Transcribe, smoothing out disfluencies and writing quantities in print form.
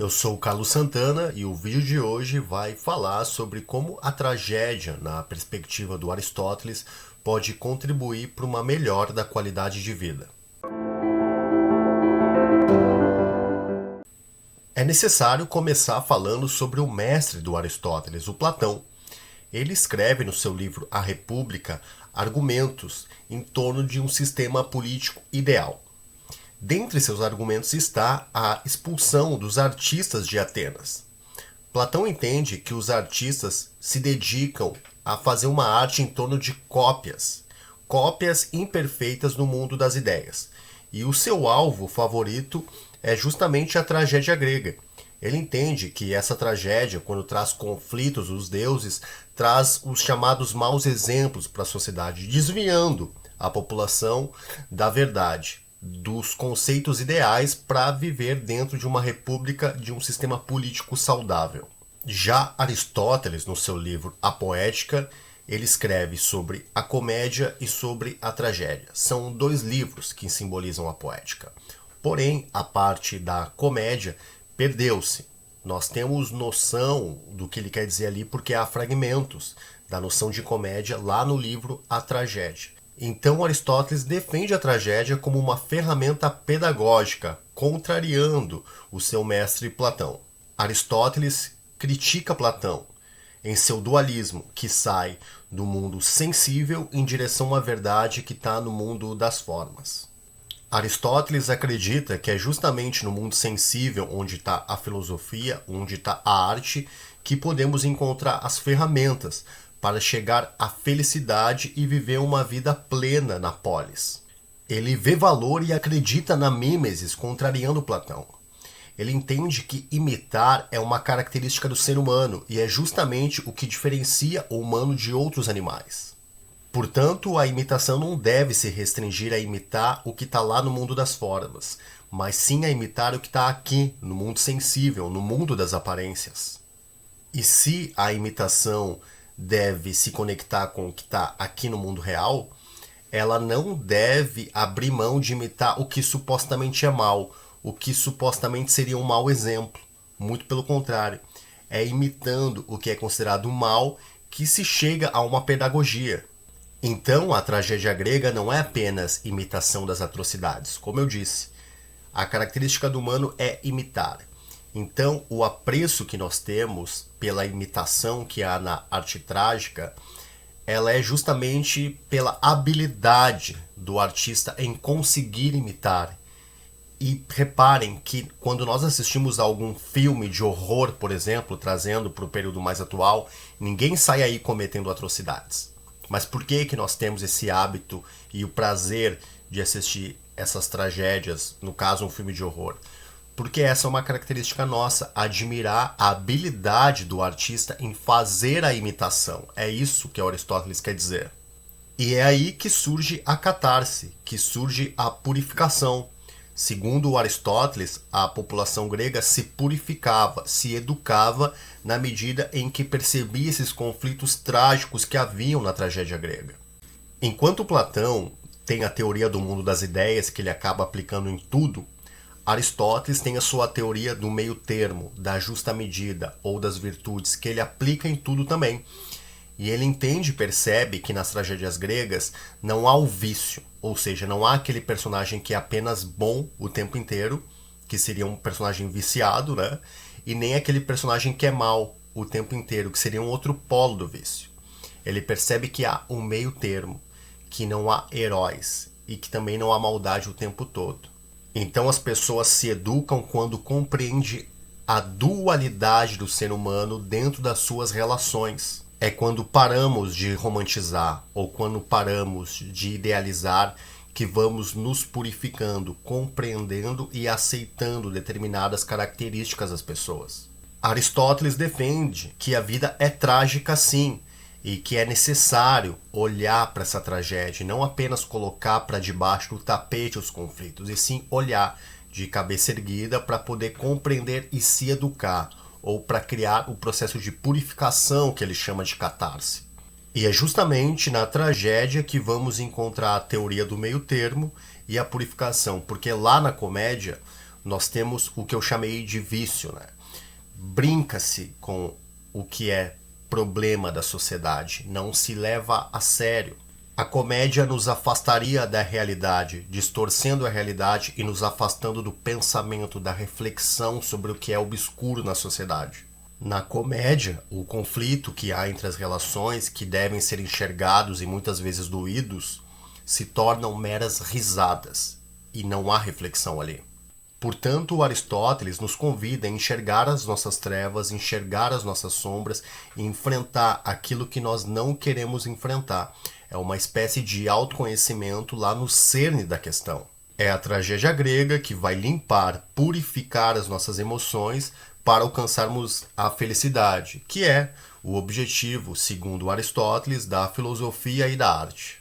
Eu sou o Carlos Santana e o vídeo de hoje vai falar sobre como a tragédia, na perspectiva do Aristóteles, pode contribuir para uma melhora da qualidade de vida. É necessário começar falando sobre o mestre do Aristóteles, o Platão. Ele escreve no seu livro A República argumentos em torno de um sistema político ideal. Dentre seus argumentos está a expulsão dos artistas de Atenas. Platão entende que os artistas se dedicam a fazer uma arte em torno de cópias imperfeitas no mundo das ideias. E o seu alvo favorito é justamente a tragédia grega. Ele entende que essa tragédia, quando traz conflitos dos deuses, traz os chamados maus exemplos para a sociedade, desviando a população da verdade, dos conceitos ideais para viver dentro de uma república, de um sistema político saudável. Já Aristóteles, no seu livro A Poética, ele escreve sobre a comédia e sobre a tragédia. São dois livros que simbolizam a poética. Porém, a parte da comédia perdeu-se. Nós temos noção do que ele quer dizer ali porque há fragmentos da noção de comédia lá no livro A Tragédia. Então Aristóteles defende a tragédia como uma ferramenta pedagógica, contrariando o seu mestre Platão. Aristóteles critica Platão em seu dualismo, que sai do mundo sensível em direção à verdade que está no mundo das formas. Aristóteles acredita que é justamente no mundo sensível onde está a filosofia, onde está a arte, que podemos encontrar as ferramentas para chegar à felicidade e viver uma vida plena na polis. Ele vê valor e acredita na mímesis, contrariando Platão. Ele entende que imitar é uma característica do ser humano e é justamente o que diferencia o humano de outros animais. Portanto, a imitação não deve se restringir a imitar o que está lá no mundo das formas, mas sim a imitar o que está aqui, no mundo sensível, no mundo das aparências. E se a imitação deve se conectar com o que está aqui no mundo real, ela não deve abrir mão de imitar o que supostamente é mal, o que supostamente seria um mau exemplo. Muito pelo contrário, é imitando o que é considerado mal que se chega a uma pedagogia. Então, a tragédia grega não é apenas imitação das atrocidades. Como eu disse, a característica do humano é imitar. Então, o apreço que nós temos pela imitação que há na arte trágica, ela é justamente pela habilidade do artista em conseguir imitar. E reparem que quando nós assistimos a algum filme de horror, por exemplo, trazendo para o período mais atual, ninguém sai aí cometendo atrocidades. Mas por que nós temos esse hábito e o prazer de assistir essas tragédias, no caso um filme de horror? Porque essa é uma característica nossa, admirar a habilidade do artista em fazer a imitação. É isso que Aristóteles quer dizer. E é aí que surge a catarse, que surge a purificação. Segundo Aristóteles, a população grega se purificava, se educava na medida em que percebia esses conflitos trágicos que haviam na tragédia grega. Enquanto Platão tem a teoria do mundo das ideias que ele acaba aplicando em tudo, Aristóteles tem a sua teoria do meio termo, da justa medida ou das virtudes, que ele aplica em tudo também. E ele entende e percebe que nas tragédias gregas não há o vício, ou seja, não há aquele personagem que é apenas bom o tempo inteiro, que seria um personagem viciado, né? E nem aquele personagem que é mal o tempo inteiro, que seria um outro polo do vício. Ele percebe que há um meio termo, que não há heróis e que também não há maldade o tempo todo. Então as pessoas se educam quando compreendem a dualidade do ser humano dentro das suas relações. É quando paramos de romantizar ou quando paramos de idealizar que vamos nos purificando, compreendendo e aceitando determinadas características das pessoas. Aristóteles defende que a vida é trágica sim, e que é necessário olhar para essa tragédia, não apenas colocar para debaixo do tapete os conflitos, e sim olhar de cabeça erguida para poder compreender e se educar, ou para criar o processo de purificação que ele chama de catarse. E é justamente na tragédia que vamos encontrar a teoria do meio termo e a purificação, porque lá na comédia nós temos o que eu chamei de vício, né? Brinca-se com o que é problema da sociedade, não se leva a sério. A comédia nos afastaria da realidade, distorcendo a realidade e nos afastando do pensamento, da reflexão sobre o que é obscuro na sociedade. Na comédia, o conflito que há entre as relações, que devem ser enxergados e muitas vezes doídos, se tornam meras risadas e não há reflexão ali. Portanto, o Aristóteles nos convida a enxergar as nossas trevas, enxergar as nossas sombras e enfrentar aquilo que nós não queremos enfrentar. É uma espécie de autoconhecimento lá no cerne da questão. É a tragédia grega que vai limpar, purificar as nossas emoções para alcançarmos a felicidade, que é o objetivo, segundo Aristóteles, da filosofia e da arte.